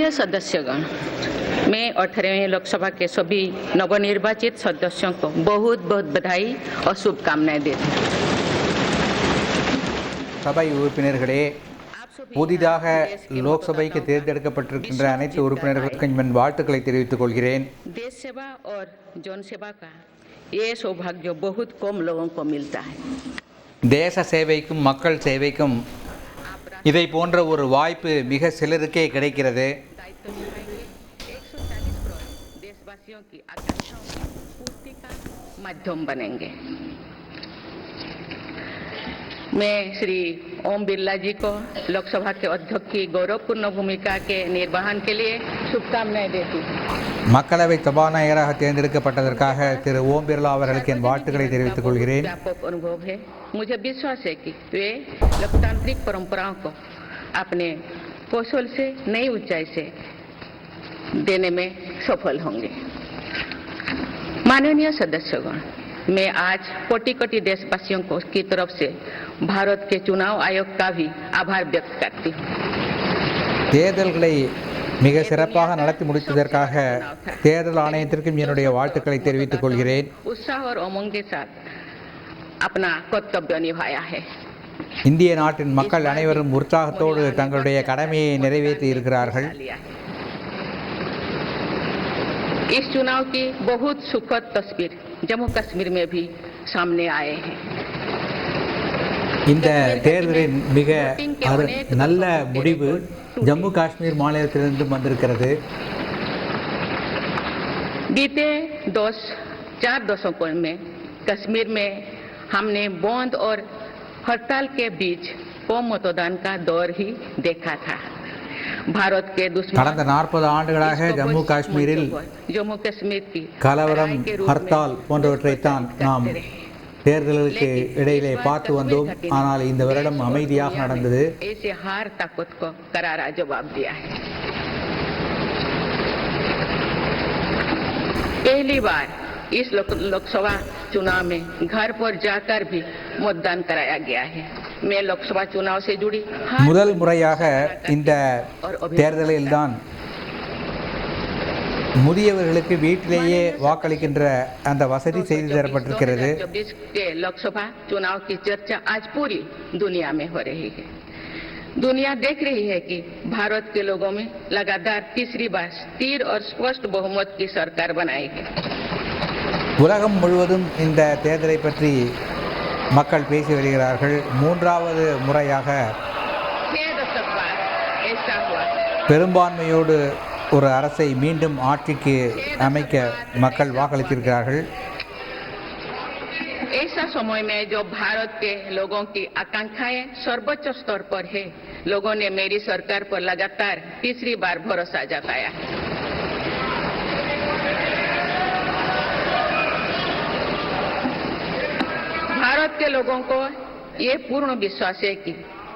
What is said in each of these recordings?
माननीय सदस्यगण, मैं 18वें लोकसभा के सभी नवनिर्वाचित सदस्यों को बहुत बहुत बधाई और शुभकामनाएं देती हूँ। சபை உறுப்பினர்களே, புதிதாக லோக்சபைக்கு தேர்ந்தெடுக்கப்பட்டிருக்கின்ற அனைத்து உறுப்பினர்களுக்கும் என் வாழ்த்துக்களை தெரிவித்துக் கொள்கிறேன். देश सेवा और जन सेवा का ये सौभाग्य बहुत कम लोगों को मिलता है. தேச சேவைக்கும் மக்கள் சேவைக்கும் இதை போன்ற ஒரு வாய்ப்பு மிக சிலருக்கே கிடைக்கிறது. देशवासियों की आकांक्षाओं की पूर्ति का माध्यम बनेंगे. मैं श्री ओम बिरला जी को लोकसभा के अध्यक्ष की गौरवपूर्ण भूमिका के निर्वहन के लिए शुभकामनाएं देती हूँ. மக்களவை சபாநாயகராக தேர்ந்தெடுக்கப்பட்டதற்காக திரு ஓம் பிர்லா அவர்களுக்கு என் வாழ்த்துக்களை தெரிவித்துக் கொள்கிறேன். व्यापक अनुभव है. मुझे विश्वास है कि वे लोकतांत्रिक परंपराओं को अपने कौशल से नई ऊंचाई से देने में सफल होंगे. माननीय सदस्यगण, मैं आज कोटि कोटि देशवासियों को की तरफ से भारत के चुनाव आयोग का भी आभार व्यक्त करती हूँ. தேர்தல்களை மிக சிறப்பாக நடத்தி முடித்ததற்காக தேர்தல் ஆணையத்திற்கும் என்னுடைய வாழ்த்துக்களை தெரிவித்துக் கொள்கிறேன். उत्साह और उमंग के साथ अपना कर्तव्य निभाया है. இந்திய நாட்டின் மக்கள் அனைவரும் உற்சாகத்தோடு தங்களுடைய கடமையை நிறைவேற்றி இருக்கிறார்கள். इस चुनाव की बहुत सुखद तस्वीर जम्मू कश्मीर में भी सामने आए हैं. இந்த தேர்தலின் மிக நல்ல முடிவு ஜம்மு காஷ்மீர் மாநிலத்திலிருந்து வந்திருக்கிறது. बीते 4 दशकों में कश्मीर में हमने बंद और हड़ताल के बीच कम मतदान का दौर ही देखा था. भारत के दुश्मन கடந்த 40 ஆண்டுகளாக ஜம்மு காஷ்மீரில் जम्मू कश्मीर की கலவரம், ஹர்த்தால் போன்றவற்றைத்தான் நாம் தேர்தலுக்கு இடையிலே பார்த்து வந்தோம். ஆனால் இந்த வருடம் அமைதியாக நடந்தது. ऐसे हार ताकत को करारा जवाब दिया है. पहली बार इस लोकसभा चुनाव में घर पर जाकर भी मतदान कराया गया है. मैं लोकसभा चुनाव से जुड़ी முதல் முறையாக இந்த தேர்தலில் தான் முதியவர்களுக்கு வீட்டிலேயே வாக்களிக்கின்ற அந்த வசதி செய்து தரப்பட்டிருக்கிறது. लोकसभा चुनाव की चर्चा आज पूरी दुनिया में हो रही है. दुनिया देख रही है कि भारत के लोगों में लगातार तीसरी बार स्थिर और स्पष्ट बहुमत की सरकार बनाई है. உலகம் முழுவதும் இந்த தேர்தலை பற்றி மக்கள் பேசி வருகிறார்கள். மூன்றாவது முறையாக பெரும்பான்மையோடு ஒரு அரசை மீண்டும் ஆட்சிக்கு அமைக்க மக்கள் வாக்களித்திருக்கிறார்கள். ऐसा समय में जो भारत के लोगों की आकांक्षाएं सर्वोच्च स्तर पर है, लोगों ने मेरी सरकार पर लगातार तीसरी बार भरोसा जताया है. भारत के लोगों को ये पूर्ण विश्वास है कि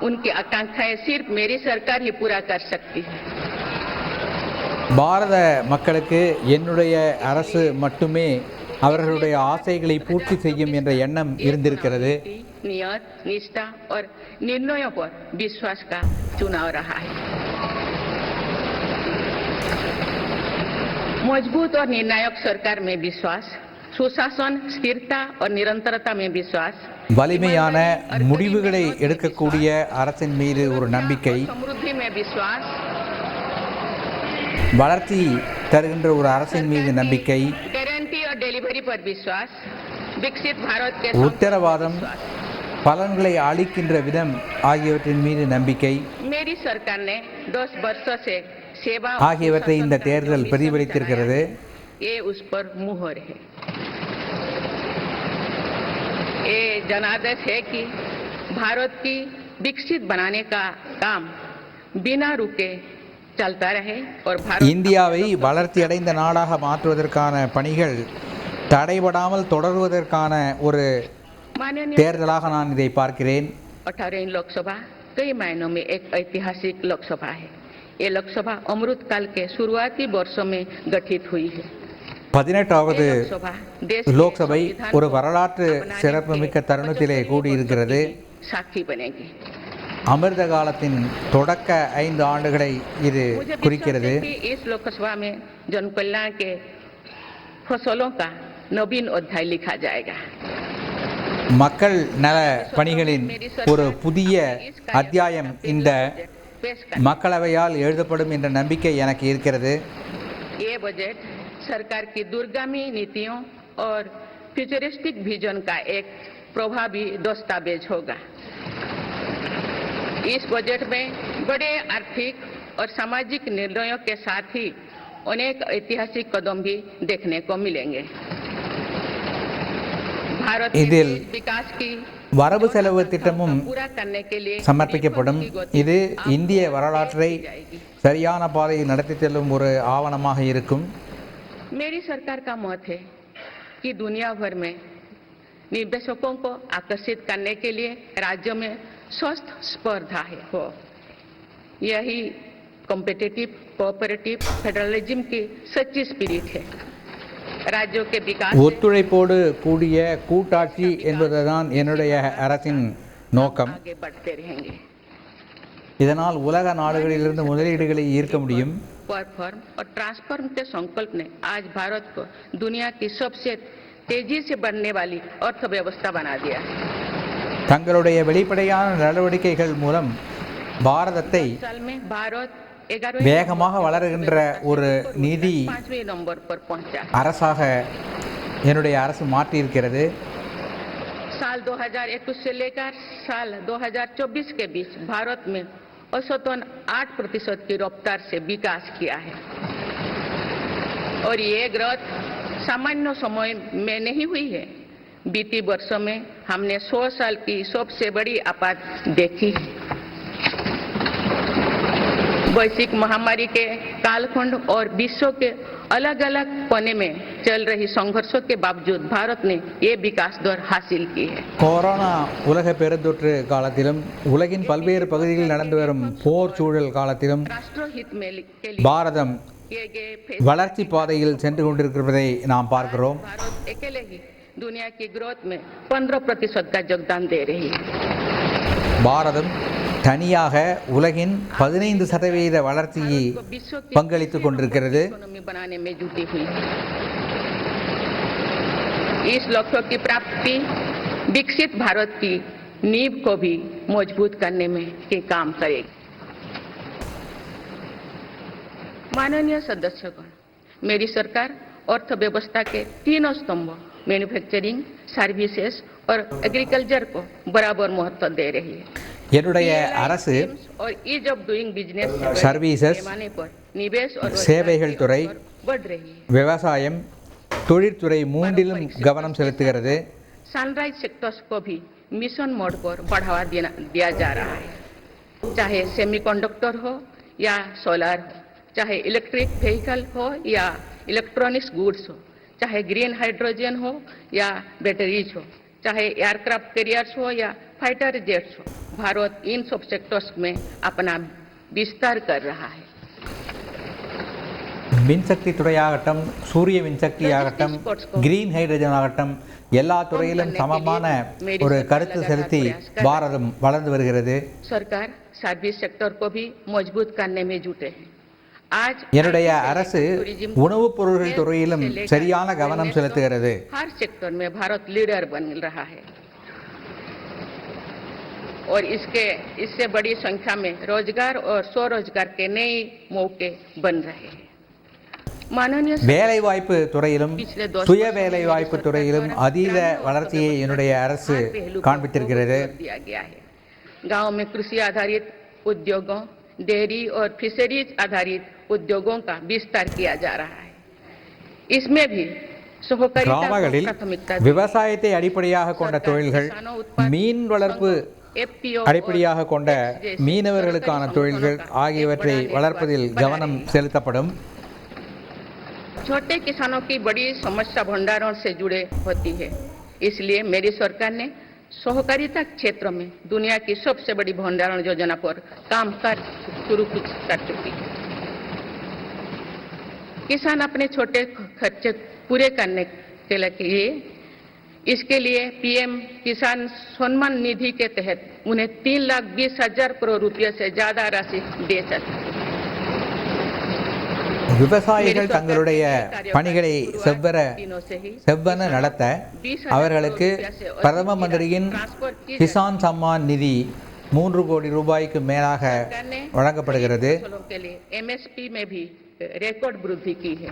उनकी आकांक्षाएं सिर्फ मेरी सरकार ही पूरा कर सकती है. பாரத மக்களுக்கு என்னுடைய அரசு மட்டுமே அவர்களுடைய ஆசைகளை பூர்த்தி செய்யும் என்ற எண்ணம் இருந்திருக்கிறது. नियत, निष्ठा और निर्णयों पर विश्वास का चुनाव रहा है. मजबूत और निर्णायक सरकार में विश्वास, सुशासन, स्थिरता और निरंतरता में विश्वास, வலிமையான முடிவுகளை எடுக்கக்கூடிய அரசின் மீது ஒரு நம்பிக்கை, समृद्धि में विश्वास, வளர்ச்சி தருகின்ற ஒரு அரசின் மீது நம்பிக்கை, गारंटी और डिलीवरी पर विश्वास, विकसित भारत के உத்தரவாதம், பலன்களை அளிக்கின்ற விதம் ஆகியவற்றின் மீது நம்பிக்கை मेरी सरकार ने 10 वर्षों से सेवा ஆகியவற்றை இந்த தேர்தல் பிரதிபலித்திருக்கிறது. ये उस पर मुहर है. ये जनादेश है कि भारत की विकसित बनाने का काम बिना रुके चलता रहे और भारत இந்தியாவை வளர்ச்சியடைந்த நாடாக மாற்றுவதற்கான பணிகள் தடைபடாமல் தொடர்வதற்கான ஒரு தேர்தலாக நான் இதை பார்க்கிறேன். 18वीं लोकसभा कई मायनों में एक ऐतिहासिक लोकसभा है. ये लोकसभा अमृत काल के शुरुआती वर्षों में गठित हुई है. 18வது லோக்சபை ஒரு வரலாற்று சிறப்புமிக்க தருணத்திலே கூடியிருக்கிறது. साक्षी बनेगी. அமிர்த காலத்தின் தொடக்க 5 ஆண்டுகளை இது मुझे विश्वास குறிக்கிறது. है कि इस लोकसभा में जन कल्याण के फसलों का नवीन अध्याय लिखा जाएगा। மக்கள் நல பணிகளின் ஒரு புதிய அத்தியாயம் இந்த पेश மக்களவையால் எழுதப்படும் என்ற நம்பிக்கை எனக்கு இருக்கிறது. ये बजट सरकार की दूरगामी नीतियों और फ्यूचरिस्टिक विजन का एक प्रभावी दस्तावेज होगा। इस बजट में बड़े आर्थिक और सामाजिक निर्णयों के साथ ही अनेक ऐतिहासिक कदम भी देखने को मिलेंगे। भारत இதில் के विकास की வரவு செலவு திட்டமும் पूरा करने के लिए சமர்ப்பிக்கப்படும். இது இந்திய வரலாற்றை சரியான பாதையில் நடத்தி செல்லும் ஒரு ஆவணமாக இருக்கும். मेरी सरकार का मत है कि दुनिया भर में निवेशकों को आकर्षित करने के लिए राज्यों में स्वस्थ स्पर्धा हो। यही कॉम्पिटिटिव कोऑपरेटिव फेडरलिज्म की सच्ची स्पिरिट है। राज्यों के विकास ஒத்துழைப்போடு கூடிய கூட்டாட்சி என்பதுதான் என்னுடைய அரசின் நோக்கம். आगे बढ़ते रहेंगे। இதனால் உலக நாடுகளிலிருந்து முதலீடுகளை ஈர்க்க முடியும். परफॉर्म और ट्रांसफॉर्म के संकल्प ने आज भारत को दुनिया की सबसे तेजी से बढ़ने वाली अर्थव्यवस्था बना दिया है। தங்களுடைய வெளிப்படையான நடவடிக்கைகள் மூலம் பாரதத்தை साल में भारत 11वें வேகமாக வளருகின்ற ஒரு நிதி 5वें नंबर पर पहुंचा। அரசாக என்னுடைய அரசு மாற்றியிருக்கிறது. साल 2021 से लेकर साल 2024 के बीच भारत में औसतन 8% की रफ्तार से विकास किया है और ये ग्रोथ सामान्य समय में नहीं हुई है। बीती वर्षों में हमने 100 साल की सबसे बड़ी आपात देखी है। वैश्विक महामारी के कालखंड और विश्व के अलग अलग कोने में चल रही संघर्षों के बावजूद भारत ने ये विकास दर हासिल की है। கொரோனா உலக பெருந்தொற்று காலத்திலும் உலகின் பல்வேறு பகுதிகளில் நடந்து வரும் போர் சூழல் காலத்திலும் राष्ट्रहित में के लिए பாரதம் किए गए வளர்ச்சி பாதையில் சென்று கொண்டிருக்கிறதை நாம் பார்க்கிறோம். भारत अकेले ही दुनिया की ग्रोथ में 15% का योगदान दे रही है। பாரதம் தனியாக உலகின் 15% வளர்ச்சியை विश्व की பங்களித்துக் கொண்டிருக்கிறது. इकोनॉमी बनाने में जुटी हुई है। इस लक्ष्य की प्राप्ति विकसित भारत की नींव को भी मजबूत करने में के काम करेगी। माननीय सदस्यगण, मेरी सरकार अर्थव्यवस्था के तीनों स्तंभों मैन्युफैक्चरिंग, सर्विसेज और एग्रीकल्चर को बराबर महत्व दे रही है। என்னுடைய அரசு और ease of doing business services, पैमाने पर निवेश और சேவைகள் துறை, बढ़ रही है। விவசாயம், தொழிற்துறை மூன்றிலும் கவனம் செலுத்துகிறது. सनराइज सेक्टर्स को भी मिशन मोड पर बढ़ावा दिया जा रहा है। चाहे सेमीकंडक्टर हो या सोलर हो, चाहे इलेक्ट्रिक व्हीकल हो या इलेक्ट्रॉनिक्स गुड्स हो, चाहे ग्रीन हाइड्रोजन हो या बैटरीज हो, चाहे एयरक्राफ्ट कैरियर्स हो या फाइटर जेट्स हो, भारत इन सब सेक्टर्स में अपना विस्तार कर रहा है। மின்சக்தி துறையாகட்டும், சூரிய மின்சக்தியாகட்டும், கிரீன் ஹைட்ரஜன் ஆகட்டும், எல்லா துறையிலும் சமமான ஒரு கருத்து செலுத்தி பாரதம் வளர்ந்து வருகிறது. सरकार सर्विस सेक्टर को भी मजबूत करने में जुटे हैं। आज என்னுடைய அரசு உணவுப் பொருட்கள் துறையிலும் சரியான கவனம் செலுத்துகிறது. हर सेक्टर में भारत लीडर बन रहा है और इससे बड़ी संख्या में रोजगार और स्वरोजगार के नए मौके बन रहे हैं। माननीय வேலைவாய்ப்பு துறையிலும் சுய வேலைவாய்ப்பு துறையிலும் அதீத வளர்ச்சியை என்னுடைய அரசு காண்பித்திருக்கிறது. दिया गया है। गांव में कृषि आधारित उद्योगों, डेयरी और फिशरीज आधारित उद्योगों का विस्तार किया जा रहा है। इसमें भी सहकारिता को கிராமங்களில் प्राथमिकता விவசாயத்தை அடிப்படையாக கொண்ட தொழில்கள், மீன் வளர்ப்பு FPO அடிப்படையாக கொண்ட மீனவர்களுக்கான தொழில்கள் ஆகியவற்றை வளர்ப்பதில் கவனம் செலுத்தப்படும். छोटे किसानों की बड़ी समस्या भंडारण से जुड़े होती है। इसलिए मेरी सरकार ने सहकारिता क्षेत्र में दुनिया की सबसे बड़ी भंडारण योजना पर काम शुरू कर चुकी है। किसान अपने छोटे खर्चे पूरे करने के लिए इसके लिए पीएम किसान सम्मान निधि के तहत उन्हें 3,20,000 करोड़ रुपये से ज्यादा राशि दे सके। விவசாயிகள் தங்களுடைய பணிகளை செவ்வன நடத்த அவர்களுக்கு பிரதம மந்திரியின் கிசான் சம்மான் நிதி 3 கோடி ரூபாய்க்கு மேலாக வழங்கப்படுகிறது. एमएसपी में भी रिकॉर्ड वृद्धि की है।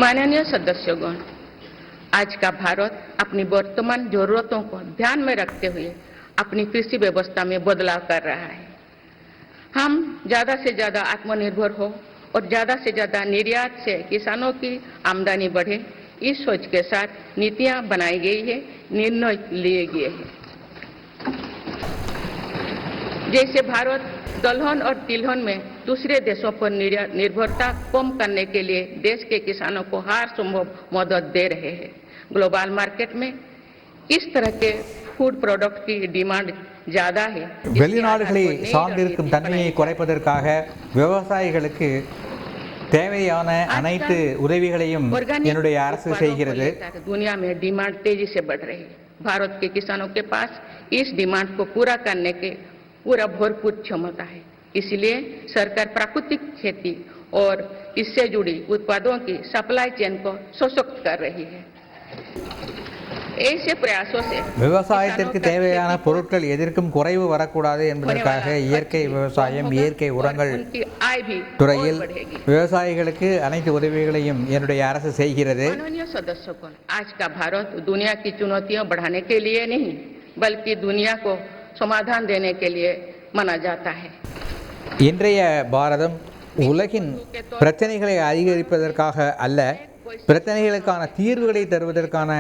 माननीय सदस्यगण, आज का भारत अपनी वर्तमान जरूरतों को ध्यान में रखते हुए अपनी कृषि व्यवस्था में बदलाव कर रहा है। हम ज्यादा से ज्यादा आत्मनिर्भर हो और ज्यादा से ज्यादा निर्यात से किसानों की आमदनी बढ़े, इस सोच के साथ नीतियां बनाई गई है, निर्णय लिए गए हैं। जैसे भारत दलहन और तिलहन में दूसरे देशों पर निर्भरता कम करने के लिए देश के किसानों को हर संभव मदद दे रहे हैं। ग्लोबल मार्केट में इस तरह के फूड प्रोडक्ट की डिमांड ज्यादा है। வெளிநாடுகளை சார்ந்திருக்கும் தன்மையை குறைப்பதற்காக விவசாயிகளுக்கு தேவையான அனைத்து உதவிகளையும் என்னுடைய அரசு செய்கிறது. दुनिया में डिमांड तेजी से बढ़ रही है। भारत के किसानों के पास इस डिमांड को पूरा करने के पूरा भरपूर क्षमता है। इसलिए सरकार प्राकृतिक खेती और इससे जुड़ी उत्पादों की सप्लाई चेन को सशक्त कर रही है। ऐसे प्रयासों से விவசாயத்திற்கு தேவையான பொருட்கள் எதற்கும் குறைவு வரக்கூடாது என்பதற்காக இயற்கை விவசாயம், இயற்கை உரங்கள் துறையில் விவசாயிகளுக்கு அனைத்து உதவிகளையும் என்னுடைய அரசு செய்கிறது. माननीय सदस्यगण, आज का भारत दुनिया की चुनौतियां बढ़ाने के लिए नहीं बल्कि दुनिया को समाधान देने के लिए माना जाता है। இன்றைய பாரதம் உலகின் பிரச்சனைகளை அதிகரிப்பதற்காக அல்ல, பிரச்சனைகளுக்கான தீர்வுகளை தருவதற்கான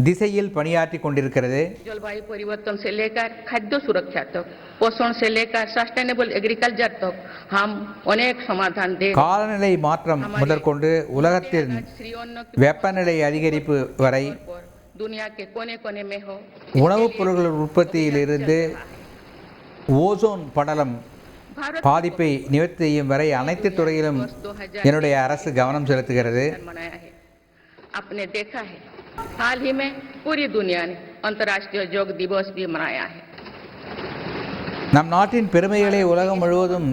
திசையில் பணியாற்றி கொண்டிருக்கிறது. जलवायु परिवर्तन से लेकर खाद्य सुरक्षा तक, पोषण से लेकर सस्टेनेबल एग्रीकल्चर तक हम अनेक समाधान दे। காலநிலை மாற்றம் முதற்கொண்டு உலகத்தின் வெப்பநிலை அதிகரிப்பு வரை दुनिया के कोने-कोने में हो, உணவுப் பொருட்கள் உற்பத்தியிலிருந்து ஓசோன் படலம் பாதிப்பை நிவர்த்தி செய்யும் வரை அனைத்து துறையிலும் என்னுடைய அரசு கவனம் செலுத்துகிறது. आपने देखा है हाल ही में पूरी दुनिया ने अंतर्राष्ट्रीय योग दिवस भी मनाया है। நம் நாட்டின் பெருமைகளை உலகம் முழுவதும்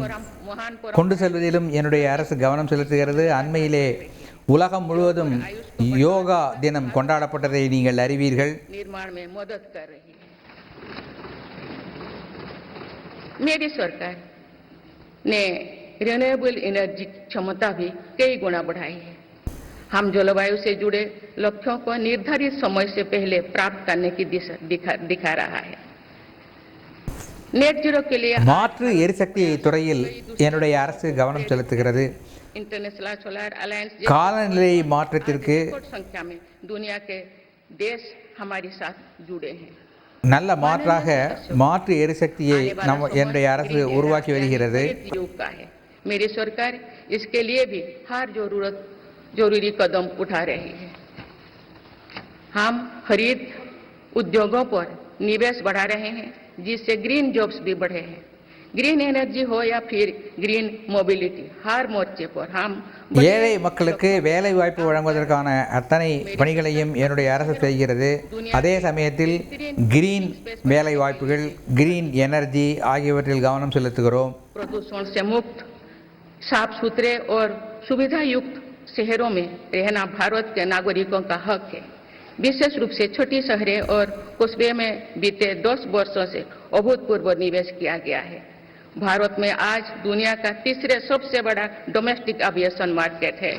கொண்டு செல்வதிலும் என்னுடைய அரசு கவனம் செலுத்துகிறது. அண்மையிலே உலகம் முழுவதும் யோகா தினம் கொண்டாடப்பட்டதை நீங்கள் அறிவீர்கள். निर्माण में मदद कर रही है। मेरी सरकार ने रिन्यूएबल एनर्जी क्षमता भी कई गुना बढ़ाई है। हम जलवायु से जुड़े लक्ष्यों को निर्धारित समय से पहले प्राप्त करने की दिशा दिखा रहा है। नेट जीरो के लिए மாற்று எரிசக்தி துறையில் என்னுடைய அரசு கவனம் செலுத்துகிறது. इंटरनेशनल सोलर अलायंस காலநிலை மாற்றத்திற்கு संख्या में दुनिया के देश हमारे साथ जुड़े हैं। நல்ல மாற்றாக மாற்று எரிசக்தியை என்னுடைய அரசு உருவாக்கி வருகிறது. मेरी सरकार इसके लिए भी हर जरूरी कदम उठा रही है। हम खरीद उद्योगों पर निवेश बढ़ा रहे हैं जिससे ग्रीन जॉब्स भी बढ़े हैं। ग्रीन एनर्जी हो या फिर ग्रीन मोबिलिटी, हर मोर्चे पर हम ஏழை மக்களுக்கு வேலை வாய்ப்பு வழங்குவதற்கான அத்தனை பணிகளையும் என்னுடைய அரசு செய்கிறது. அதே சமயத்தில் கிரீன் வேலை வாய்ப்புகள், கிரீன் எனர்ஜி ஆகியவற்றில் கவனம் செலுத்துகிறோம். प्रदूषण से मुक्त, साफ सुथरे और सुविधा युक्त शहरों में रहना भारत के नागरिकों का हक है। विशेष रूप से छोटी शहरें और कस्बे में बीते 10 वर्षों से अभूतपूर्व निवेश किया गया है। भारत में आज दुनिया का तीसरे सबसे बड़ा डोमेस्टिक एविएशन मार्केट है।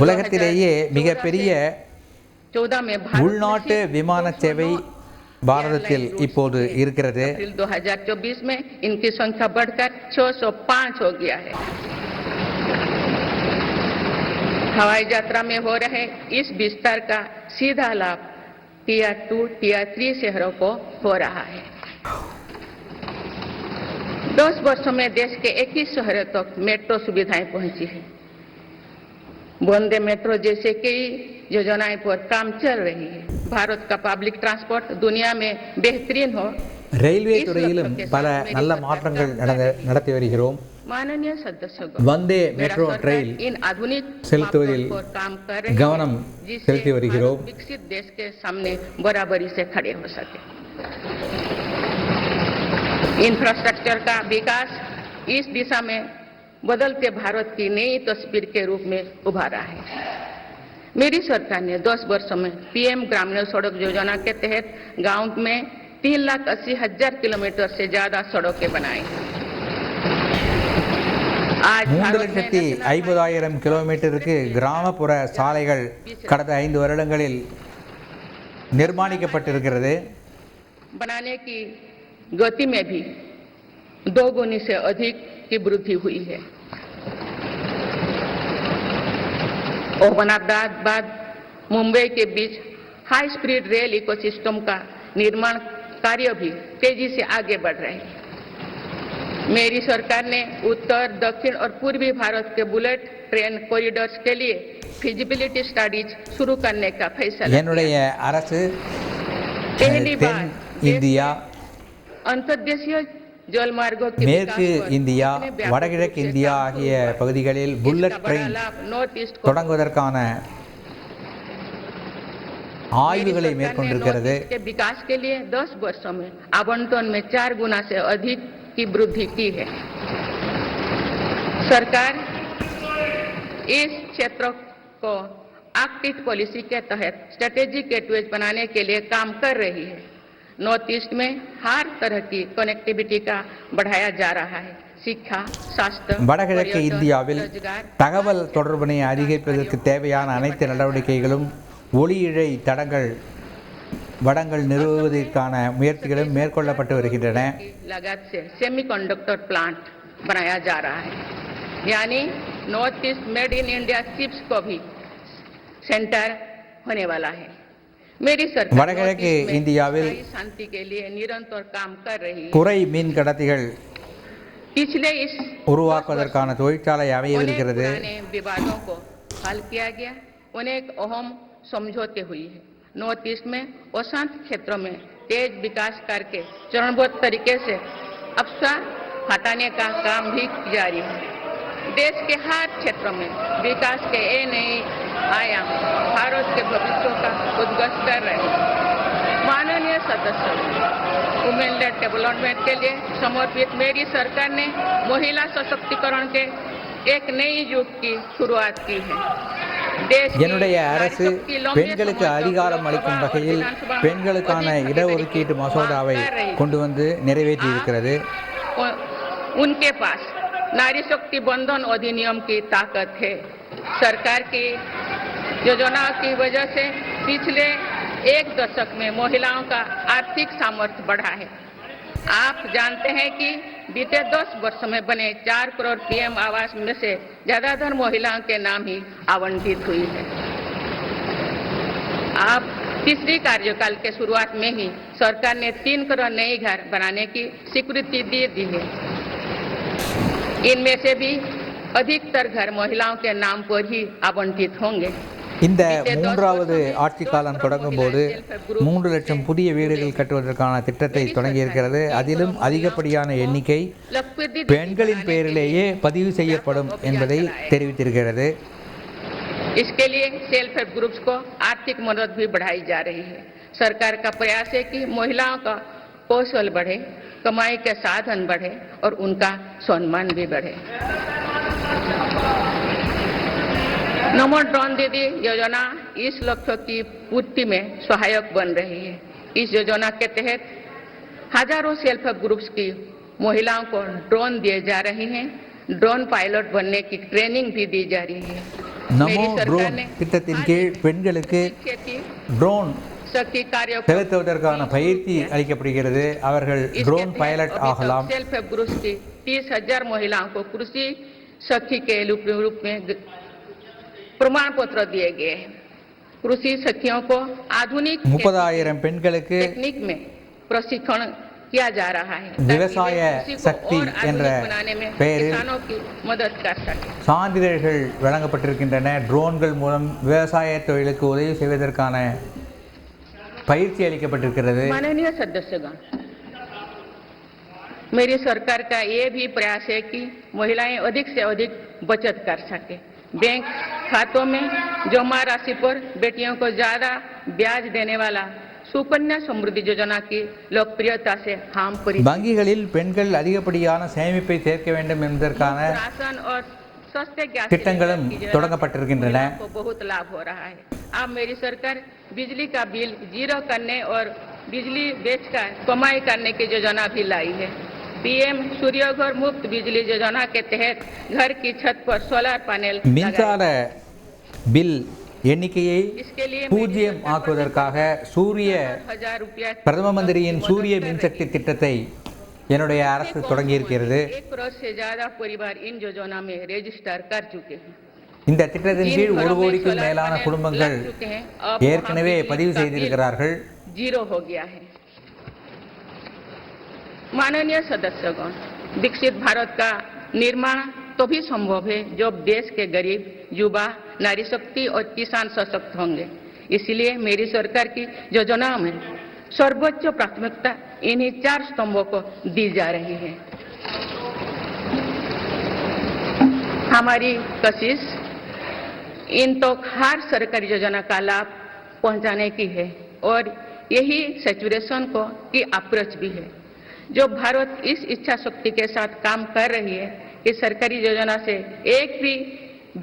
உலகத்திலேயே மிகப்பெரிய 14 में உள்நாட்டு விமான சேவை பாரதத்தில் இப்போது இருக்கிறது. अप्रैल 2024 में इनकी संख्या बढ़कर 605 हो गया है। हवाई यात्रा में हो रहे इस विस्तार का सीधा लाभ टियर 2, टियर 3 शहरों को हो रहा है। 10 वर्षों में देश के 21 शहरों तक मेट्रो सुविधाएं पहुंची है। वंदे मेट्रो जैसे कई योजनाएं पर काम चल रही है। भारत का पब्लिक ट्रांसपोर्ट दुनिया में बेहतरीन हो। ரயில்வே துறையிலும் பல நல்ல மாற்றங்கள் நடத்தி வருகிறோம். माननीय सदस्यों வந்தே मेरा மெட்ரோ सरकार ரயில் इन आधुनिक செலுத்துவதில் मापदंड पर काम कर रही கவனம் है, जिससे செலுத்தி வருகிறோம். भारत विकसित देश के सामने बराबरी से खड़े हो सके। इंफ्रास्ट्रक्चर का विकास इस दिशा में बदलते भारत की नई तस्वीर के रूप में उभारा है। मेरी सरकार ने 10 वर्षों में पीएम ग्रामीण सड़क योजना के तहत गांव में 3,80,000 किलोमीटर से ज्यादा सड़कें बनाई। आज भारत में 3,50,000 கிலோமீட்டருக்கு கிராமப்புற சாலைகள் கடந்த 5 வருடங்களில் நிர்மாணிக்கப்பட்டிருக்கிறது. बनाने की गति में भी 2 गुनी से अधिक की वृद्धि हुई है। अहमदाबाद मुंबई के बीच हाई स्पीड रेल इकोसिस्टम का निर्माण कार्य भी तेजी से आगे बढ़ रहे हैं। मेरी सरकार ने उत्तर, दक्षिण और पूर्वी भारत के बुलेट ट्रेन कॉरिडोर्स के लिए फिजिबिलिटी स्टडीज शुरू करने का फैसला என்னுடைய அரசு पहली बार தென் இந்தியா, अंतर्देशीय जल मार्गों के மேற்கு विकास पर இந்தியா, अपने व्यापक வடகிழக்கு रूप से இந்தியா काम ஆகிய किया है। பகுதிகளில் புல்லட் इसका बड़ा ட்ரெயின் लाभ नॉर्थ ईस्ट को தொடங்குவதற்கான ஆய்வுகளை मेरी सरकार ने மேற்கொண்டிருக்கிறது. नॉर्थ ईस्ट के विकास के लिए 10 वर्षों में आवंटन में 4 गुना से अधिक की वृद्धि की है। सरकार इस क्षेत्र को एक्ट पॉलिसी के तहत स्ट्रेटेजिक गेटवेज बनाने के लिए काम कर रही है। नॉर्थ ईस्ट में हर तरह की कनेक्टिविटी का बढ़ाया जा रहा है। शिक्षा, स्वास्थ्य, வடகிழக்கு पर्यटन, இந்தியாவில் रोजगार, தகவல் தொடர்பினை அதிகரிப்பதற்கு தேவையான அனைத்து நடவடிக்கைகளும் ஒளி இழை வடங்கள் நிறுவுவதற்கான முயற்சிகளும் மேற்கொள்ளப்பட்டு வருகின்றன. की लागत से सेमीकंडक्टर प्लांट बनाया जा रहा है, यानी north east made in India chips को भी सेंटर होने वाला है। मेरी सरकार வடகிழக்கு नॉर्थ ईस्ट में இந்தியாவில் स्थायी शांति के लिए निरंतर काम कर रही है। குறை மீன் கடத்திகள் पिछले इस உருவாக்குவதற்கான தொழிற்சாலை अनेक அமையவிருக்கிறது. पुराने विवादों को हल किया गया, अनेक अहम समझौते हुई है। नॉर्थ ईस्ट में अशांत क्षेत्रों में तेज विकास करके चरणबद्ध तरीके से अफवाह हटाने का काम भी जारी है। देश के हर क्षेत्र में विकास के ये नए आयाम भारत के भविष्य का उद्घोष कर रहे हैं। माननीय सदस्य, वुमेन लेड डेवलपमेंट के लिए समर्पित मेरी सरकार ने महिला सशक्तिकरण के एक नई युग की शुरुआत की है। என்னுடைய அரசு பெண்களுக்கு அதிகாரம் அளிக்கும் வகையில் பெண்களுக்கான இடஒதுக்கீட்டு மசோதாவை கொண்டு வந்து நிறைவேற்றியிருக்கிறது. उनके पास नारी शक्ति बंधन अधिनियम की ताकत है। सरकार की योजनाओं की वजह से पिछले 1 दशक में महिलाओं का आर्थिक सामर्थ्य बढ़ा है। आप जानते हैं कि बीते 10 वर्षों में बने 4 करोड़ पीएम आवास में से ज्यादातर महिलाओं के नाम ही आवंटित हुई है। आप तीसरी कार्यकाल के शुरुआत में ही सरकार ने 3 करोड़ नए घर बनाने की स्वीकृति दे दी है। इनमें से भी अधिकतर घर महिलाओं के नाम पर ही आवंटित होंगे। இந்த 3வது ஆட்சி காலம் தொடங்கும் போது 3 லட்சம் புதிய வீடுகள் கட்டுவதற்கான திட்டத்தை தொடங்கியிருக்கிறது. அதிலும் அதிகப்படியான எண்ணிக்கை பெண்களின் பெயரிலேயே பதிவு செய்யப்படும் என்பதை தெரிவித்திருக்கிறது. इसके लिए सेल्फ हेल्प ग्रुप्स को आर्थिक मदद भी बढ़ाई जा रही है। सरकार का प्रयास है कि महिलाओं का कौशल बढ़े, कमाई के साधन बढ़े और उनका सम्मान भी बढ़े। नमो ड्रोन दीदी योजना इस लक्ष्य की पूर्ति में सहायक बन रही है। इस योजना के तहत हजारों सेल्फ हेल्प ग्रुप्स की महिलाओं को ड्रोन दिए जा रहे हैं। ड्रोन पायलट बनने की ट्रेनिंग भी दी जा रही है। நமோ ட்ரோன் திட்டத்தின் கீழ் பெண்களுக்கு ட்ரோன் செலுத்துவதற்கான பயிற்சி அளிக்கப்படுகிறது. அவர்கள் ड्रोन पायलट ஆகலாம். सेल्फ हेल्प ग्रुप्स की 30,000 महिलाओं को कृषि सखी के रूप में प्रमाण पत्र दिए गए हैं। कृषि सखियों को आधुनिक 30,000 பெண்களுக்கு टेक्निक में प्रशिक्षण किया जा रहा है, விவசாய சக்தி என்ற பெயரில் किसानों की मदद कर सके। சான்றிதழ்கள் வழங்கப்பட்டிருக்கின்றன. ட்ரோன்கள் மூலம் விவசாய தொழிலுக்கு உதவி செய்வதற்கான பயிற்சி அளிக்கப்பட்டிருக்கிறது. माननीय सदस्यगण, मेरी सरकार का ये भी प्रयास है कि महिलाएं अधिक से अधिक बचत कर सके। बैंक खातों में जमा राशि पर बेटियों को ज्यादा ब्याज देने वाला सुकन्या समृद्धि योजना की लोकप्रियता से हम परिचित। வங்கிகளில் பெண்கள் அதிகப்படியான சேமிப்பை சேர்க்க வேண்டும் என்பதற்கான राशन और सस्ते गैस திட்டங்களும் தொடங்கப்பட்டிருக்கின்றன. को बहुत लाभ हो रहा है। अब मेरी सरकार बिजली का बिल जीरो करने और बिजली बेचकर कमाई करने की योजना भी लाई है। पीएम सूर्यघर मुफ्त बिजली योजना के तहत घर की छत पर सोलर पैनल மின்சார பில் எண்ணிக்கையை इसके लिए பூஜ்ஜியம் ஆக்குவதற்காக சூரிய 1000 रुपया பிரதம மந்திரியின் சூரிய மின்சக்தி திட்டத்தை என்னுடைய அரசு தொடங்கியிருக்கிறது. 1 करोड़ से ज्यादा परिवार इन योजना में रजिस्टर कर चुके हैं। இந்த திட்டத்தின் கீழ் 1 கோடிக்கும் மேலான குடும்பங்கள் ஏற்கனவே பதிவு செய்திருக்கிறார்கள். जीरो हो गया है। माननीय सदस्यगण, विकसित भारत का निर्माण तभी संभव है जब देश के गरीब, युवा, नारी शक्ति और किसान सशक्त होंगे। इसलिए मेरी सरकार की योजनाओं में सर्वोच्च प्राथमिकता इन्हीं 4 स्तंभों को दी जा रही है। हमारी कोशिश इन तो हर सरकारी योजना का लाभ पहुंचाने की है और यही सैचुरेशन को की अप्रोच भी है। जो भारत इस इच्छा शक्ति के साथ काम कर रही है कि सरकारी योजना से एक भी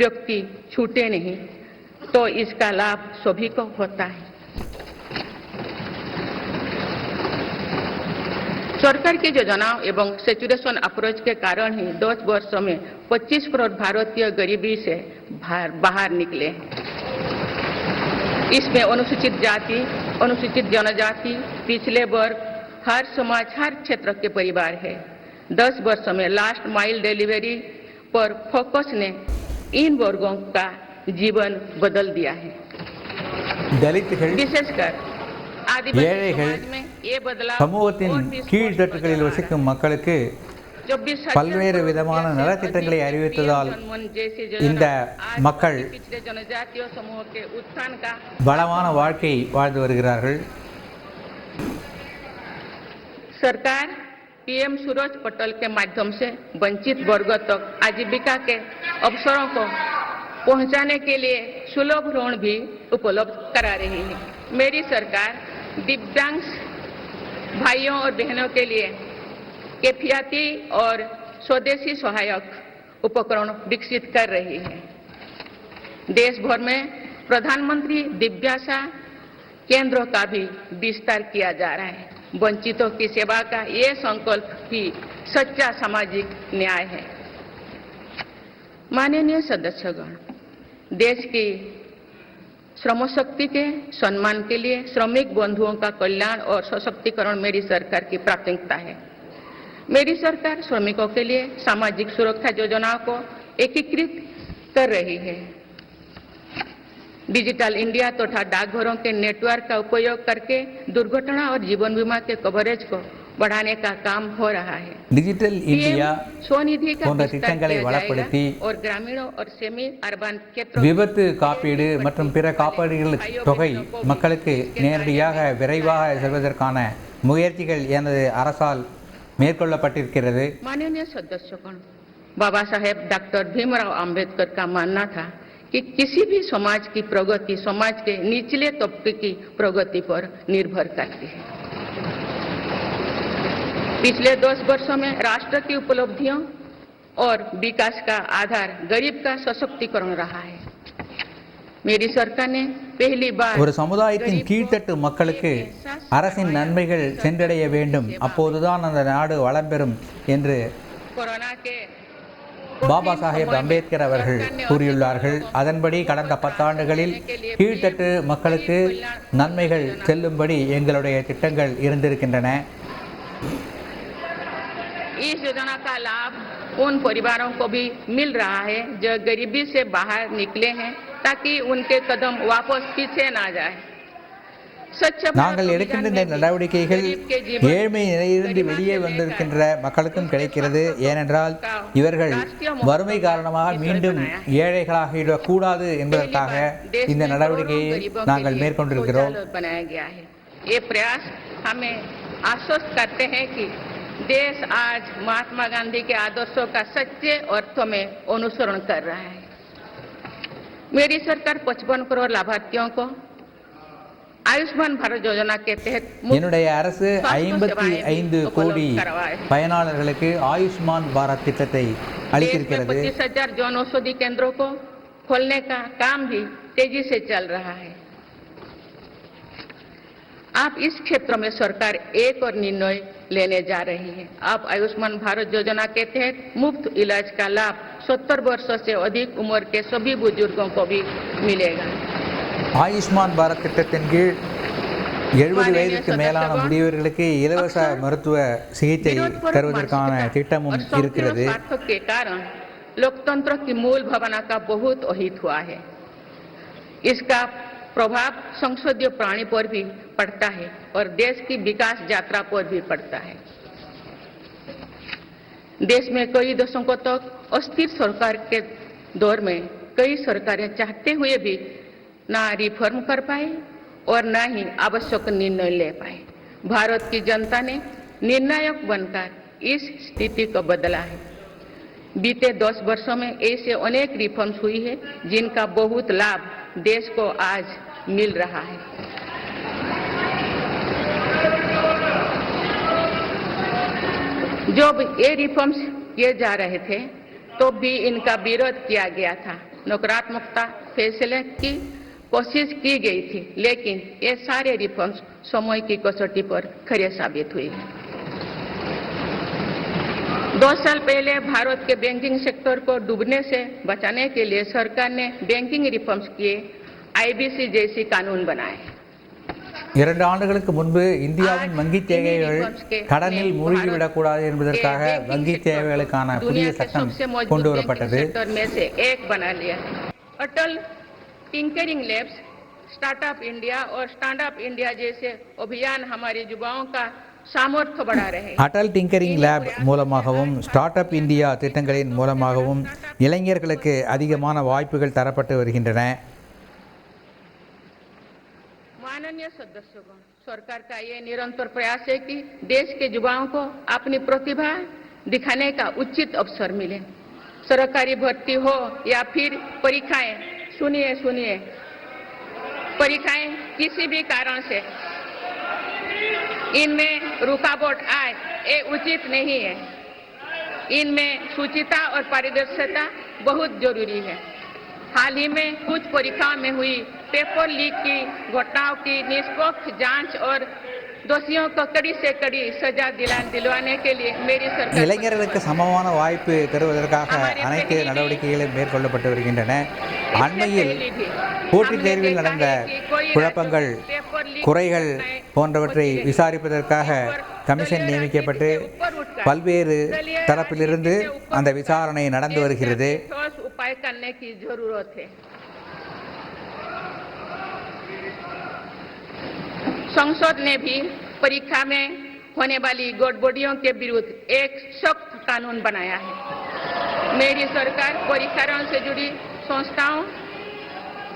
व्यक्ति छूटे नहीं, तो इसका लाभ सभी को होता है। सरकार की योजनाओं एवं सैचुरेशन अप्रोच के कारण ही 10 वर्षों में 25 करोड़ भारतीय गरीबी से बाहर निकले हैं। इसमें अनुसूचित जाति, अनुसूचित जनजाति, पिछले वर्ग, हर समाज, हर क्षेत्र के परिवार है। 10 वर्षों में लास्ट माइल डिलीवरी पर फोकस ने इन वर्गों का जीवन बदल दिया है। தலித்துகள், विशेषकर आदिवासी ஏழைகள், समाज में ये बदलाव சமூகத்தின் கீழ்த்தட்டுகளில் வசிக்கும் மக்களுக்கு பல்வேறு விதமான நலத்திட்டங்களை அறிவித்ததால் இந்த மக்கள் जनजातीय समूह के उत्थान का வளமான வாழ்க்கை வாழ்ந்து வருகிறார்கள். सरकार पीएम सूरज पटल के माध्यम से वंचित वर्गों तक आजीविका के अवसरों को पहुंचाने के लिए सुलभ ऋण भी उपलब्ध करा रही है। मेरी सरकार दिव्यांग भाइयों और बहनों के लिए किफायती और स्वदेशी सहायक उपकरण विकसित कर रही है। देश भर में प्रधानमंत्री दिव्याशा केंद्रों का भी विस्तार किया जा रहा है। वंचितों की सेवा का ये संकल्प भी सच्चा सामाजिक न्याय है। माननीय सदस्यगण, देश की श्रम शक्ति के सम्मान के लिए श्रमिक बंधुओं का कल्याण और सशक्तिकरण मेरी सरकार की प्राथमिकता है। मेरी सरकार श्रमिकों के लिए सामाजिक सुरक्षा योजनाओं को एकीकृत कर रही है। डिजिटल इंडिया तथा डाकघरों के नेटवर्क का उपयोग करके दुर्घटना और जीवन बीमा के कवरेज को बढ़ाने का काम हो रहा है। டிஜிட்டல் இந்தியா स्वनिधि का போன்ற विस्तार திட்டங்களை किया வளப்படுத்தி जाएगा और ग्रामीणों और सेमी अर्बन क्षेत्रों விபத்து காப்பீடு மற்றும் பிற காப்பீடுகள் தொகை மக்களுக்கு நேரடியாக விரைவாக செல்வதற்கான முயற்சிகள் எனது அரசால் மேற்கொள்ளப்பட்டிருக்கிறது. माननीय सदस्यगण, बाबा साहेब डॉक्टर भीमराव अंबेडकर का मानना था कि किसी भी समाज की प्रगति समाज के निचले तबके की प्रगति पर निर्भर करती है। पिछले 10 वर्षों में राष्ट्र की उपलब्धियों और विकास का आधार गरीब का सशक्तिकरण रहा है। मेरी सरकार ने पहली बार ஒரு சமுதாயத்தின் கீழ்த்தட்டு மக்களுக்கு அரசின் நன்மைகள் சென்றடைய வேண்டும், அப்போதுதான் அந்த நாடு வளம் பெறும் என்று कोरोना के பாபா சாஹேப் அம்பேத்கர் அவர்கள் கூறியுள்ளார்கள். அதன்படி கடந்த 10 ஆண்டுகளில் கீழ்த்தட்டு மக்களுக்கு நன்மைகள் செல்லும்படி எங்களுடைய திட்டங்கள் இருந்திருக்கின்றன. इस योजना का लाभ उन परिवारों को भी मिल रहा है जो गरीबी से बाहर निकले हैं, ताकि उनके कदम वापस पीछे ना जाए। நாங்கள் எடுக்கின்ற இந்த நடவடிக்கைகள் ஏழ்மை நிலையிலிருந்து வெளியே வந்திருக்கின்ற மக்களுக்கும் கிடைக்கிறது. ஏனென்றால் இவர்கள் வறுமை காரணமாக மீண்டும் ஏழைகளாகிவிடக்கூடாது என்பதற்காக இந்த நடவடிக்கையை நாங்கள் மேற்கொண்டிருக்கிறோம். ये प्रयास हमें आश्वस्त करते हैं कि देश आज महात्मा गांधी के आदर्शों का सच्चे अर्थों में अनुसरण कर रहा है। मेरी सरकार 55 करोड़ लाभार्थियों को आयुष्मान भारत योजना के तहत என்னுடைய அரசு 55 கோடி பயனாளர்களுக்கு ஆயுஷ்மான் பாரத் திட்டத்தை அளித்திருக்கிறது. 25,000 जन औषधि केंद्रों को खोलने का काम भी तेजी से चल रहा है। आप इस क्षेत्र में सरकार एक और निर्णय लेने जा रही है। आप आयुष्मान भारत योजना के तहत मुफ्त इलाज का लाभ 70 वर्षों से अधिक उम्र के सभी बुजुर्गों को भी मिलेगा। ஆயுஷ்மான் பாரத் திட்டத்தின் கீழ் 70 வயதுக்கு மேலான முதியவர்களுக்கு இலவச மருத்துவ சிகிச்சை தருவதற்கான திட்டமும் இருக்கிறது. के कारण लोकतंत्र की मूल भावना का बहुत अहित हुआ है। इसका प्रभाव संसदीय प्राणी पर भी पड़ता है और देश की विकास यात्रा पर भी पड़ता है। देश में कई दशकों तक अस्थिर सरकार के दौर में कई सरकारें चाहते हुए भी ना रिफॉर्म कर पाए और ना ही आवश्यक निर्णय ले पाए। भारत की जनता ने निर्णायक बनकर इस स्थिति को बदला है। बीते 10 वर्षों में ऐसे अनेक रिफॉर्म्स हुई है जिनका बहुत लाभ देश को आज मिल रहा है। जब ये रिफॉर्म्स किए जा रहे थे तो भी इनका विरोध किया गया था। नकारात्मकता फैसले की कोशिश की गई थी, लेकिन ये सारे रिफॉर्म्स समय की कसौटी पर खरे साबित हुए हैं। 2 साल पहले भारत के बैंकिंग सेक्टर को डूबने से बचाने के लिए सरकार ने बैंकिंग रिफॉर्म्स किए, आईबीसी जैसी कानून बनाए। 2 ஆண்டுகளுக்கு முன்பு இந்தியாவின் வங்கி தேவைகள் கடனில் மூழ்கிவிடக்கூடாது என்பதற்காக வங்கி தேவைகளுக்கான புதிய சட்டம் கொண்டு வரப்பட்டது. अटल टिंकरिंग लैब्स, स्टार्टअप इंडिया और स्टैंड अप इंडिया जैसे अभियान हमारे युवाओं का सामर्थ्य बढ़ा रहे हैं. அடல் டிங்கரிங் லேப் மூலமாகவும் ஸ்டார்ட் அப் இந்தியா திட்டங்களின் மூலமாகவும் இளைஞர்களுக்கு அதிகமான வாய்ப்புகள் தரப்பட்டு வருகின்றன. माननीय सदस्यगण, सरकार का ये निरंतर प्रयास है कि देश के युवाओं को अपनी प्रतिभा दिखाने का उचित अवसर मिले। सरकारी भर्ती हो या फिर परीक्षाएं, सुनिए परीक्षाएं किसी भी कारण से इनमें रुकावट आए, ये उचित नहीं है। इनमें शुचिता और पारदर्शिता बहुत जरूरी है। हाल ही में कुछ परीक्षाओं में हुई पेपर लीक की घटनाओं की निष्पक्ष जांच और दोषियों को कड़ी से कड़ी सजा दिलवाने के लिए मेरी सरकार இளைஞர்களுக்கு சமமான வாய்ப்பு தருவதற்காக அனைத்து நடவடிக்கைகளும் மேற்கொள்ளப்பட்டு வருகின்றன. அண்மையில் போட்டித் தேர்வில் நடந்த குழப்பங்கள், குறைகள் போன்றவற்றை விசாரிப்பதற்காக கமிஷன் நியமிக்கப்பட்டு பல்வேறு தரப்பிலிருந்து அந்த விசாரணை நடந்து வருகிறது. संसद ने भी परीक्षा में होने वाली गड़बड़ियों के विरुद्ध एक सख्त कानून बनाया है। मेरी सरकार परीक्षाओं से जुड़ी संस्थाओं,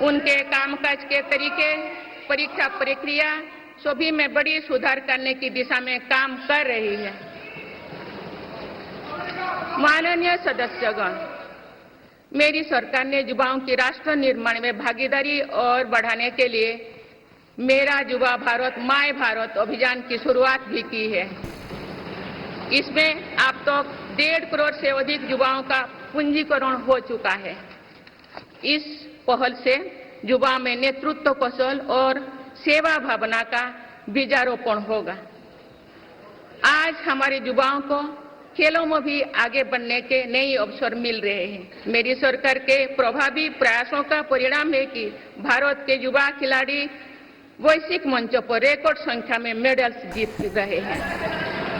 उनके कामकाज के तरीके, परीक्षा प्रक्रिया सभी में बड़ी सुधार करने की दिशा में काम कर रही है। माननीय सदस्यगण, मेरी सरकार ने युवाओं की राष्ट्र निर्माण में भागीदारी और बढ़ाने के लिए मेरा युवा भारत माय भारत अभियान की शुरुआत भी की है। इसमें अब तक 1.5 करोड़ से अधिक युवाओं का पंजीकरण हो चुका है। इस पहल से युवाओं में नेतृत्व कौशल और सेवा भावना का बीजारोपण होगा। आज हमारे युवाओं को खेलों में भी आगे बढ़ने के नए अवसर मिल रहे हैं। मेरी सरकार के प्रभावी प्रयासों का परिणाम है कि भारत के युवा खिलाड़ी वैश्विक मंचों पर रिकॉर्ड संख्या में मेडल्स जीत रहे हैं.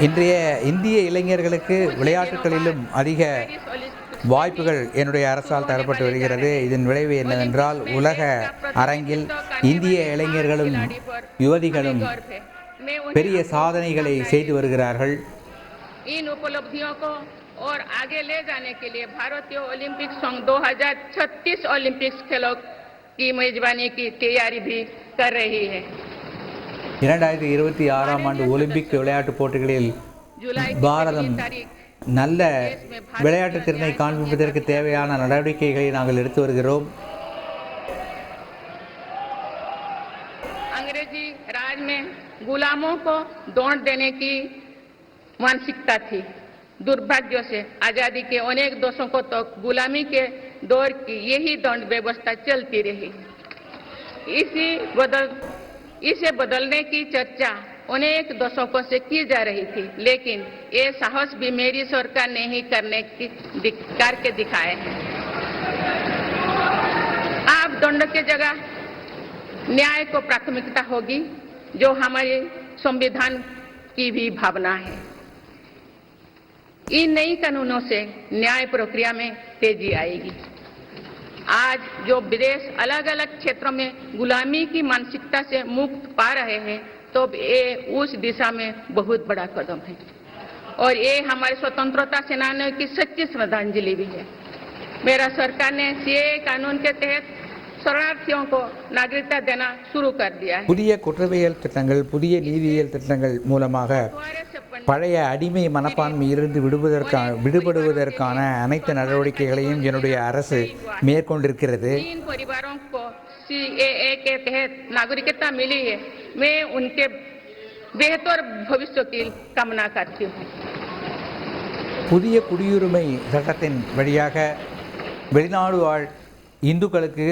இன்றைய இந்திய இளைஞர்களுக்கு விளையாட்டுகளிலும் அதிக வாய்ப்புகள் என்னுடைய அரசால் தரப்பட்டு வருகிறது. இதன் விளைவு என்னவென்றால் உலக அரங்கில் இந்திய இளைஞர்களும் யுவதிகளும் பெரிய சாதனைகளை செய்து வருகிறார்கள். इन उपलब्धियों को और आगे ले जाने के लिए भारतीय ओलंपिक संघ 2036 ओलंपिक्स खेलों की मेजबानी की तैयारी भी कर रही है. 2026 ஆண்டு ஒலிம்பிக் விளையாட்டுப் போட்டிகளில் जुलाई की பாரதம் पहली तारीख நல்ல விளையாட்டு திறனை காண்பிப்பதற்கு தேவையான நடவடிக்கைகளை நாங்கள் எடுத்து வருகிறோம். अंग्रेजी राज में गुलामों को दौड़ देने की मानसिकता थी। दुर्भाग्य से आजादी के अनेक दशकों तक गुलामी के दौर की यही दंड व्यवस्था चलती रही। इसे बदलने की चर्चा अनेक दशकों से की जा रही थी, लेकिन ये साहस भी मेरी सरकार ने ही करके दिखाए हैं। आप दंड के जगह न्याय को प्राथमिकता होगी, जो हमारे संविधान की भी भावना है। इन नई कानूनों से न्याय प्रक्रिया में तेजी आएगी। आज जो विदेश अलग अलग क्षेत्रों में गुलामी की मानसिकता से मुक्त पा रहे हैं, तो ये उस दिशा में बहुत बड़ा कदम है और ये हमारे स्वतंत्रता सेनानियों की सच्ची श्रद्धांजलि भी है। मेरा सरकार ने सीए कानून के तहत शरणार्थियों को नागरिकता देना शुरू कर दिया है। புதிய குற்றவியல் திட்டங்கள், புதிய நீதியியல் திட்டங்கள் மூலமாக பழைய அடிமை மனப்பான்மையிலிருந்து விடுபடுவதற்கான அனைத்து நடவடிக்கைகளையும் என்னுடைய அரசு மேற்கொண்டிருக்கிறது. जिन परिवारों को सीएए के तहत नागरिकता मिली है, मैं उनके बेहतर भविष्य की कामना करती हूँ। புதிய குடியுரிமை சட்டத்தின் வழியாக வெளிநாடு வாழ் இந்துக்களுக்கு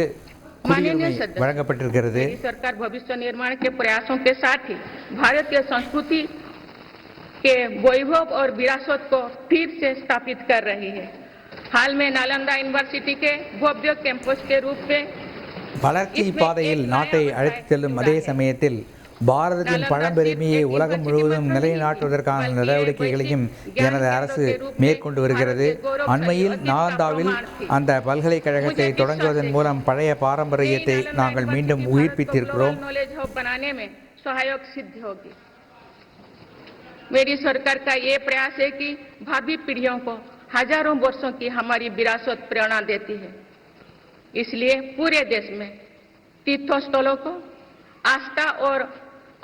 குடியுரிமை வழங்கப்பட்டிருக்கிறது. सरकार भविष्य निर्माण के प्रयासों के साथ ही भारतीय संस्कृति के वैभव और विरासत को फिर से स्थापित कर रही है। हाल में नालंदा यूनिवर्सिटी के भव्य कैंपस के रूप में வளர்ச்சி பாதையில் நாட்டை அழைத்துச் செல்லும் அதே சமயத்தில் பாரதத்தின் பழம்பெருமையை உலகம் முழுவதும் நிலைநாட்டுவதற்கான நடவடிக்கைகளையும் எனது அரசு மேற்கொண்டு வருகிறது. அண்மையில் நாலந்தாவில் அந்த பல்கலைக்கழகத்தை தொடங்குவதன் மூலம் பழைய பாரம்பரியத்தை நாங்கள் மீண்டும் உயிர்ப்பித்திருக்கிறோம். मेरी सरकार का ये प्रयास है कि भावी पीढ़ियों को हजारों वर्षों की हमारी विरासत प्रेरणा देती है। इसलिए पूरे देश में तीर्थस्थलों को आस्था और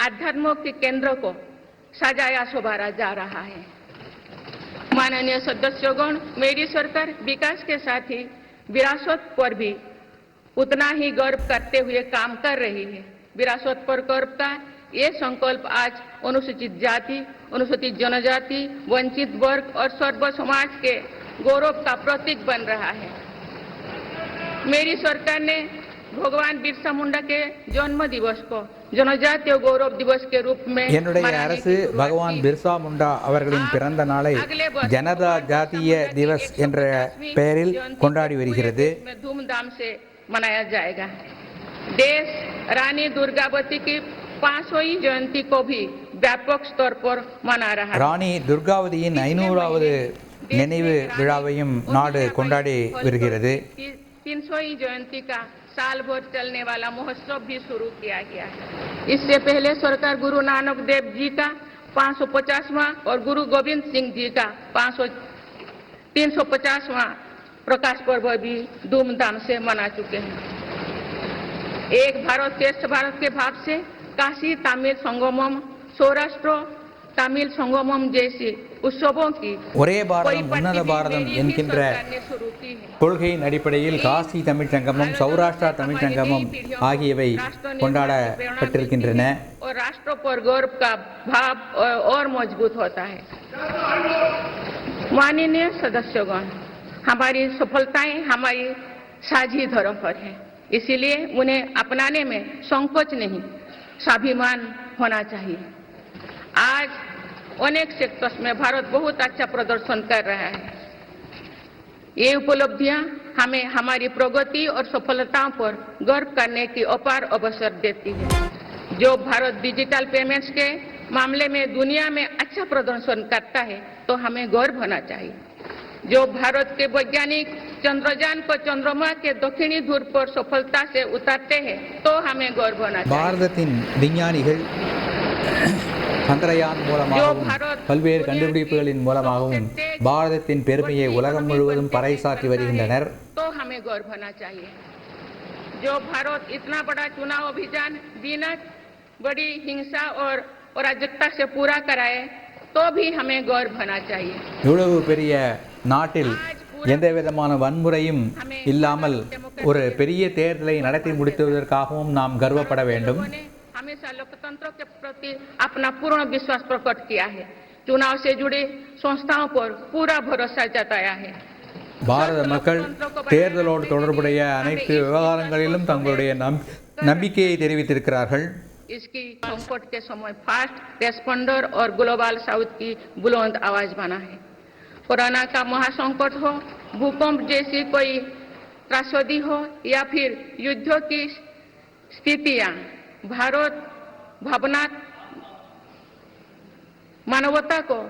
आध्यात्म के केंद्र को सजाया संवारा जा रहा है। माननीय सदस्यगण, मेरी सरकार विकास के साथ ही विरासत पर भी उतना ही गर्व करते हुए काम कर रही है। विरासत पर गर्व का ये संकल्प आज अनुसूचित जाति, अनुसूचित जनजाति, वंचित वर्ग और सर्व समाज के गौरव का प्रतीक बन रहा है। मेरी सरकार ने भगवान बिरसा मुंडा के जन्म दिवस को जनजातीय गौरव दिवस के रूप में என்னுடைய அரசு பகவான் பிர்சா முண்டா அவர்களின் பிறந்த நாளை ஜனதா ஜாத்திய திவஸ் என்ற பெயரில் கொண்டாடி வருகிறது. धूमधाम से मनाया जाएगा। देश रानी दुर्गावती की 500वीं जयंती को भी व्यापक स्तर पर मना रहा है। ராணி துர்காவதியின் 500வது நினைவு விழாவையும் நாடு கொண்டாடி வருகிறது. 300वीं जयंती का साल भर चलने वाला महोत्सव भी शुरू किया गया है। इससे पहले सरकार गुरु नानक देव जी का 550वां और गुरु गोविंद सिंह जी का 350वां प्रकाश पर्व भी धूमधाम से मना चुके हैं। एक भारत श्रेष्ठ भारत के भाव से काशी तमिल संगमम, सौराष्ट्र तमिल संगमम जैसी उत्सवों की ஒரே பாரதம் உன்னத பாரதம் என்கின்ற கொள்கையின் அடிப்படையில் காசி தமிழ் சங்கமம், சௌராஷ்டிரா தமிழ் சங்கமம் ஆகியவை கொண்டாடப்பட்டிருக்கின்றன. और राष्ट्र पर गौरव का भाव और मजबूत होता है। माननीय सदस्यगण, हमारी सफलताएं हमारी साझी धरोहर है, इसीलिए उन्हें अपनाने में संकोच नहीं, स्वाभिमान होना चाहिए। आज अनेक सेक्टर्स में भारत बहुत अच्छा प्रदर्शन कर रहा है। ये उपलब्धियां हमें हमारी प्रगति और सफलताओं पर गर्व करने की अपार अवसर देती है। जो भारत डिजिटल पेमेंट्स के मामले में दुनिया में अच्छा प्रदर्शन करता है, तो हमें गर्व होना चाहिए। जो भारत के वैज्ञानिक चंद्रयान को चंद्रमा के दक्षिणी ध्रुव पर सफलता से उतारते हैं, तो हमें गर्व होना चाहिए। பாரதத்தின் விஞ்ஞானிகள் சந்திரயான் மூலமாகவும் பல்வேறு கண்டுபிடிப்புகளின் மூலமாகவும் பாரதத்தின் பெருமையை உலகம் முழுவதும் பறைசாற்றி வருகின்றனர். तो हमें गर्व होना चाहिए। जो भारत इतना बड़ा चुनाव अभियान बिना बड़ी हिंसा और अराजकता से पूरा कराए, तो भी हमें गौरव होना चाहिए। இவ்வளவு பெரிய நாட்டில் எந்த விதமான வன்முறையும் இல்லாமல் ஒரு பெரிய தேர்தலை நடத்தி முடித்ததற்காகவும் நாம் கர்வப்பட வேண்டும். हमेशा लोकतंत्र के प्रति अपना पूर्ण विश्वास प्रकट किया है। चुनाव से जुड़े संस्थाओं पर पूरा भरोसा जताया है। பாரத மக்கள் தேர்தலோடு தொடர்புடைய அனைத்து விவகாரங்களிலும் தங்களுடைய நம்பிக்கையை தெரிவித்திருக்கிறார்கள். इसकी संकट के समय फास्ट रेस्पोंडर और ग्लोबल साउथ की बुलंद आवाज बना है। कोरोना का महासंकट हो, भूकंप जैसी कोई त्रासदी हो या फिर युद्धों की स्थितियां, भारत भावना मानवता को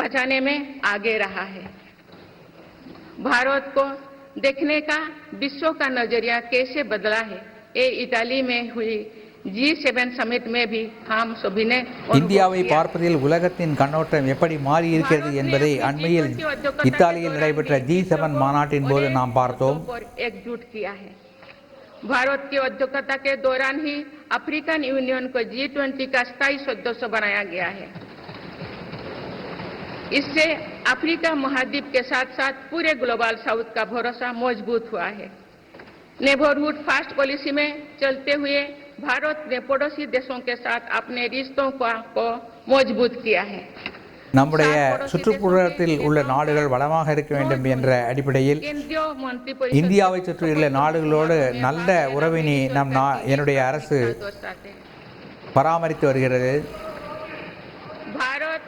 बचाने में आगे रहा है। भारत को देखने का विश्व का नजरिया कैसे बदला है, ये इटाली में हुई G7 समिट में भी हम सभी ने இந்தியாவை பார்ப்பதில் உலகத்தின் கண்ணோட்டம் எப்படி மாறி இருக்கிறது என்பதை அண்மையில் இத்தாலியில் நடைபெற்ற G7 மாநாட்டின் போது நாம் பார்த்தோம். एकजुट किया है। भारत की अध्यक्षता के दौरान ही अफ्रीकन यूनियन को G20 का स्थायी सदस्य बनाया गया है। इससे अफ्रीका महाद्वीप के साथ साथ पूरे ग्लोबल साउथ का भरोसा मजबूत हुआ है। नेबरहुड फास्ट पॉलिसी में चलते हुए भारत ने पड़ोसी देशों के साथ अपने रिश्तों को मजबूत किया है। நம்முடைய சுற்றுப்புறத்தில் உள்ள நாடுகள் வளமாக இருக்க வேண்டும் என்ற அடிப்படையில் இந்தியாவை சுற்றியுள்ள நாடுகளோடு நல்ல உறவினை என்னுடைய அரசு பராமரித்து வருகிறது. भारत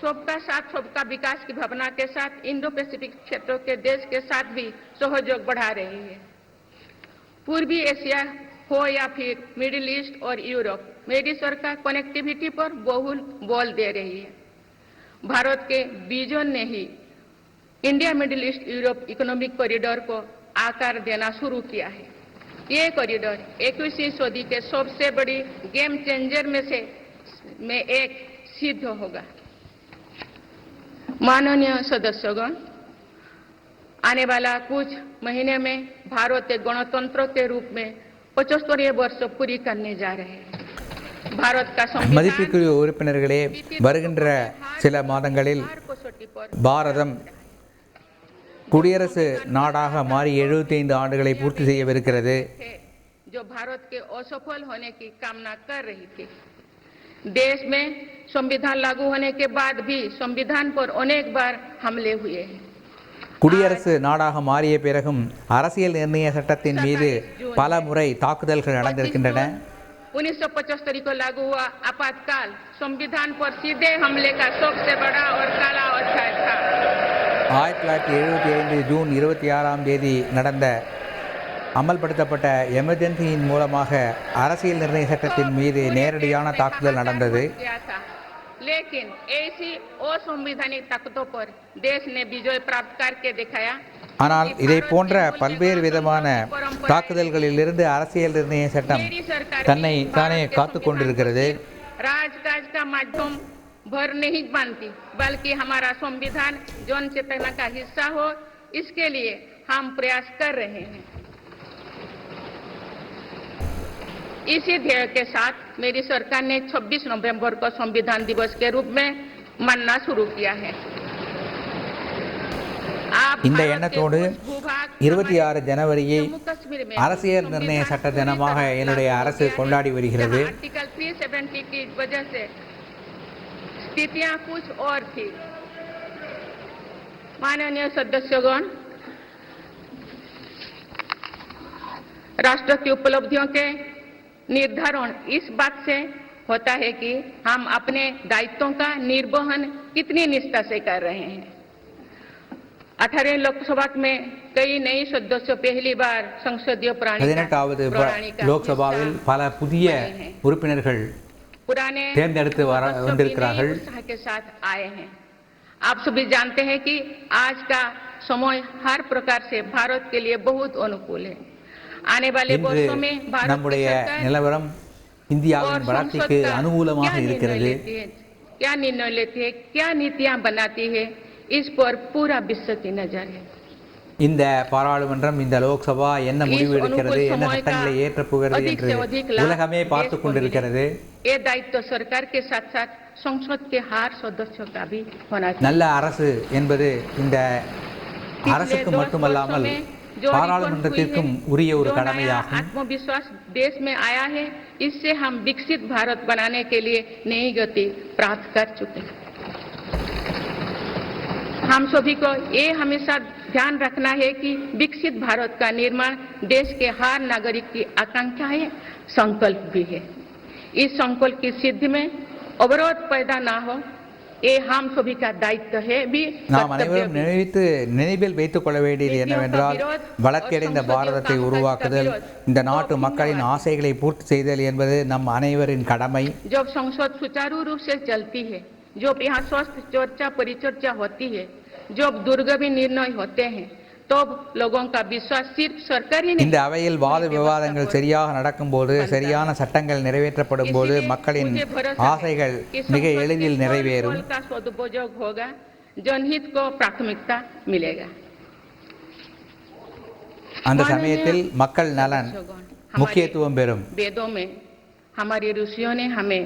सबका साथ सबका विकास की भावना के साथ इंडो पैसिफिक क्षेत्रों के देश के साथ भी सहयोग बढ़ा रही है। पूर्वी एशिया हो या फिर मिडिल ईस्ट और यूरोप, मेरी सरकार कनेक्टिविटी पर बहुल बल दे रही है। भारत के विजन ने ही India Middle East Europe Economic Corridor को आकार देना शुरू किया है। ये कॉरिडोर 21वीं सदी के सबसे बड़ी गेम चेंजर में एक सिद्ध होगा। माननीय सदस्यगण, आने वाला कुछ महीने में भारत एक गणतंत्र के रूप में 75वें वर्ष पूरी करने जा रहे हैं। भारत का மதிப்புக்குரிய உறுப்பினர்களே, வருகின்ற சில மாதங்களில் பாரதம் குடியரசு நாடாக மாறி 75 ஆண்டுகளை பூர்த்தி செய்யவிருக்கிறது. जो भारत के असफल होने की कामना कर रही थी। देश में संविधान लागू होने के बाद भी संविधान पर अनेक बार हमले हुए हैं। குடியரசு நாடாக மாறிய பிறகும் அரசியல் நிர்ணய சட்டத்தின் மீது பல முறை தாக்குதல்கள் நடந்திருக்கின்றன. 1975 को लागू हुआ आपातकाल संविधान पर सीधे हमले का सबसे बड़ा और काला अध्याय था। 1975 ஜூன் 26ஆம் தேதி நடந்த அமல்படுத்தப்பட்ட எமர்ஜென்சியின் மூலமாக அரசியல் நிர்ணய சட்டத்தின் மீது நேரடியான தாக்குதல் நடந்தது. लेकिन ऐसी असंवैधानिक ताकतों पर देश ने विजय प्राप्त करके दिखाया। ஆனால் இதை போன்ற பல்வேறு விதமான தாக்குதல்களிலிருந்து அரசியல் நிர்ணய சட்டம் தன்னை தானே காத்துக் கொண்டிருக்கிறது. राजकाज का माध्यम भर नहीं मानती, बल्कि हमारा संविधान जन चेतना का हिस्सा हो, इसके लिए हम प्रयास कर रहे हैं। इसी ध्येय के साथ मेरी सरकार ने 26 नवंबर को संविधान दिवस के रूप में मानना शुरू किया है। இந்த எண்ணத்தோடு 26 ஜனவரியை அரசியல் நிர்ணய சட்ட தினமாக என்னுடைய அரசு கொண்டாடி வருகிறது. आर्टिकल 370 की वजह से स्थितियां कुछ और थी। माननीय सदस्यगण, राष्ट्र की उपलब्धियों के निर्धारण इस बात से होता है कि हम अपने दायित्वों का निर्वहन कितनी निष्ठा से कर रहे हैं। 18 लोकसभा में कई नई सदस्य पहली बार संसदीय प्रणाली 18வது லோக்சபாவில் பல புதிய உறுப்பினர்கள் தேர்ந்தெடுத்து வந்திருக்கிறார்கள். के साथ आए हैं। आप सभी जानते हैं कि आज का समय हर प्रकार से भारत के लिए बहुत अनुकूल है। आने वाले वर्षों में भारत நம்முடைய நிலவரம் இந்தியாவின் வளர்ச்சிக்கு அனுகூலமாக இருக்கிறது. क्या निर्णय लेती है, क्या नीतियां बनाती है, इस पर पूरा विश्व की नजर है। இந்த பாராளுமன்றம் இந்த லோக்சபா என்ன முடிவு எடுக்கிறது என்ன சட்டங்களை ஏற்றப் போகிறது என்று உலகமே பார்த்து கொண்டிருக்கிறது. ये दायित्व सरकार के साथ साथ संसद के हर सदस्य का भी होना चाहिए. நல்ல அரசு என்பது இந்த அரசுக்கு மட்டுமல்லாமல் பாராளுமன்றத்திற்கும் உரிய ஒரு கடமையாகும். आत्मविश्वास देश में आया है, इससे हम विकसित भारत बनाने के लिए नई गति प्राप्त कर चुके हैं. हम सभी को ये हमेशा ध्यान रखना है कि विकसित भारत का निर्माण देश के हर नागरिक की आकांक्षा है, संकल्प भी है. इस संकल्प की सिद्धि में अवरोध पैदा ना हो, ये हम सभी का दायित्व है. भी நாம் அனைவரும் நினைவில் வைத்துக் கொள்ள வேண்டியது என்னவென்றால் வளர்ச்சியடைந்த பாரதத்தை உருவாக்குதல், இந்த நாட்டு மக்களின் ஆசைகளை பூர்த்தி செய்தல் என்பது நம் அனைவரின் கடமை. जब संसद सुचारू रूप से चलती है, जब यहाँ स्वस्थ चर्चा परिचर्चा होती है, जब दुर्गमी निर्णय होते हैं, तब लोगों का विश्वास सिर्फ सरकारी नहीं. இந்த அவையில் வாத விவாதங்கள் சரியாக நடக்கும்போது, சரியான சட்டங்கள் நிறைவேற்றப்படும் போது மக்களின் ஆசைகள் மிக எளிதில் நிறைவேறும். सदुपयोग होगा, जनहित को प्राथमिकता मिलेगा. அந்த சமயத்தில் மக்கள் நலன் முக்கியத்துவம் பெறும். वेदों में हमारे ऋषियों ने हमें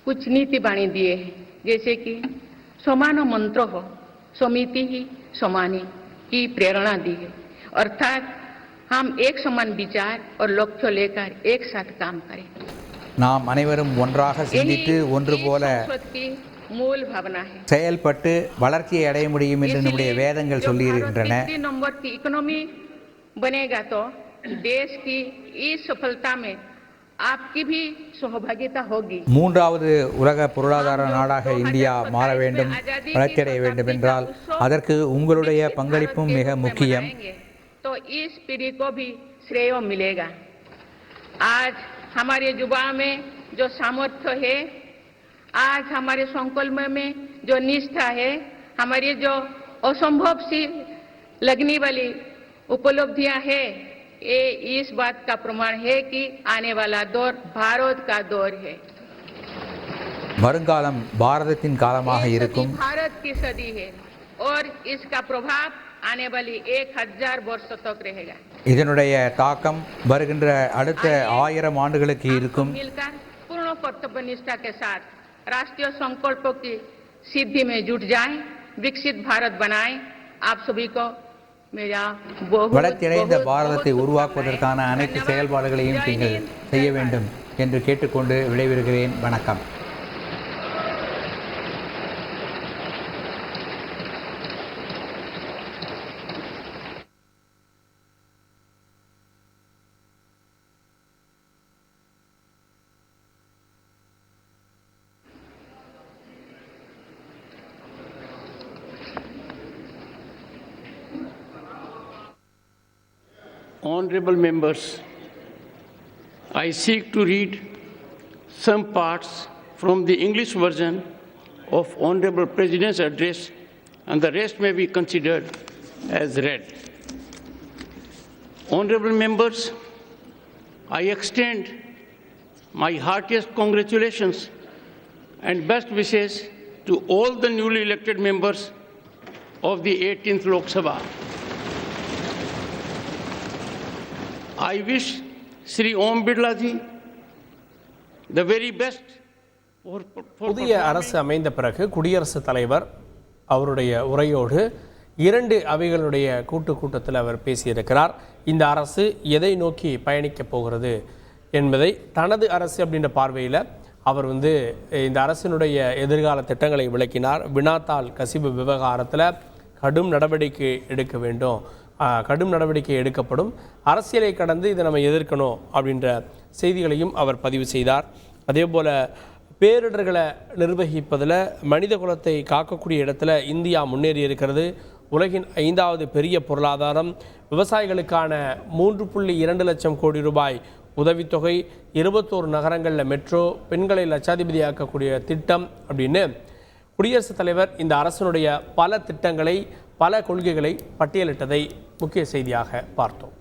कुछ नीति बाणी दिए हैं, जैसे कि समान मंत्र हो, समिति ही समानी की प्रेरणा दी है. अर्थात हम एक समान विचार और लक्ष्य लेकर एक साथ काम करें. நாம் அனைவரும் ஒன்றாக சிந்தித்து ஒன்று போல मूल भावना है. செயல்பட்டு வளர்ச்சியை அடைய முடியும் என்று நம்முடைய வேதங்கள் சொல்லியிருக்கின்றன. नंबर की इकोनॉमी बनेगा तो देश की इस सफलता में आपकी भी सहभागिता होगी. மூன்றாவது உலக பொருளாதார நாடாக இந்தியா மாற வேண்டும், வளர்ச்சியடைய வேண்டும் என்றால் அதற்கு உங்களுடைய பங்களிப்பும் மிக முக்கியம். तो इस पीढ़ी को भी श्रेय मिलेगा. आज हमारे युवा में जो सामर्थ्य है, आज हमारे संकल्प में जो निष्ठा है, हमारी जो असंभव सी लगने वाली उपलब्धियां है, ये इस बात का प्रमाण है कि आने वाला दौर भारत का दौर है. வருங்காலம் பாரதத்தின் காலமாக இருக்கும். भारत की सदी है और इसका प्रभाव आने वाली 1000 वर्ष तक रहेगा. இதனுடைய தாக்கம் வருகின்ற அடுத்த 1000 ஆண்டுகளுக்கு இருக்கும். मिलकर पूर्ण कर्तव्य निष्ठा के साथ राष्ट्रीय संकल्पों की सिद्धि में जुट जाएं, विकसित भारत बनाएं. आप सभी को வளர்ச்சியடைந்த பாரதத்தை உருவாக்குவதற்கான அனைத்து செயல்பாடுகளையும் நீங்கள் செய்ய வேண்டும் என்று கேட்டுக்கொண்டு விடைபெறுகிறேன். வணக்கம். Honorable members, I seek to read some parts from the English version of Honorable President's address, and the rest may be considered as read. Honorable members, I extend my heartiest congratulations and best wishes to all the newly elected members of the 18th Lok Sabha. I wish Sri Om Birla ji the very best for புதிய அரசு அமைந்த பிறகு குடியரசுத் தலைவர் அவருடைய உரையோடு 2 அவைகளுடைய கூட்டத்தில் அவர் பேசியிருக்கிறார். இந்த அரசு எதை நோக்கி பயணிக்கப் போகிறது என்பதை தனது அரசு அப்படின்ற பார்வையில் அவர் இந்த அரசினுடைய எதிர்கால திட்டங்களை விளக்கினார். வினாத்தாள் கசிவு விவகாரத்தில் கடும் நடவடிக்கை எடுக்க வேண்டும், கடும் நடவடிக்கை எடுக்கப்படும், அரசியலை கடந்து இதை நம்ம எதிர்க்கணும் அப்படின்ற செய்திகளையும் அவர் பதிவு செய்தார். அதே போல் பேரிடர்களை நிர்வகிப்பதில் மனித குலத்தை காக்கக்கூடிய இடத்துல இந்தியா முன்னேறி இருக்கிறது. உலகின் 5வது பெரிய பொருளாதாரம். விவசாயிகளுக்கான 3.2 லட்சம் கோடி ரூபாய் உதவித்தொகை, 21 நகரங்களில் மெட்ரோ, பெண்களை லட்சாதிபதியாக்கக்கூடிய திட்டம் அப்படின்னு குடியரசுத் தலைவர் இந்த அரசினுடைய பல திட்டங்களை, பல கொள்கைகளை பட்டியலிட்டதை முக்கிய செய்தியாக பார்த்தோம்.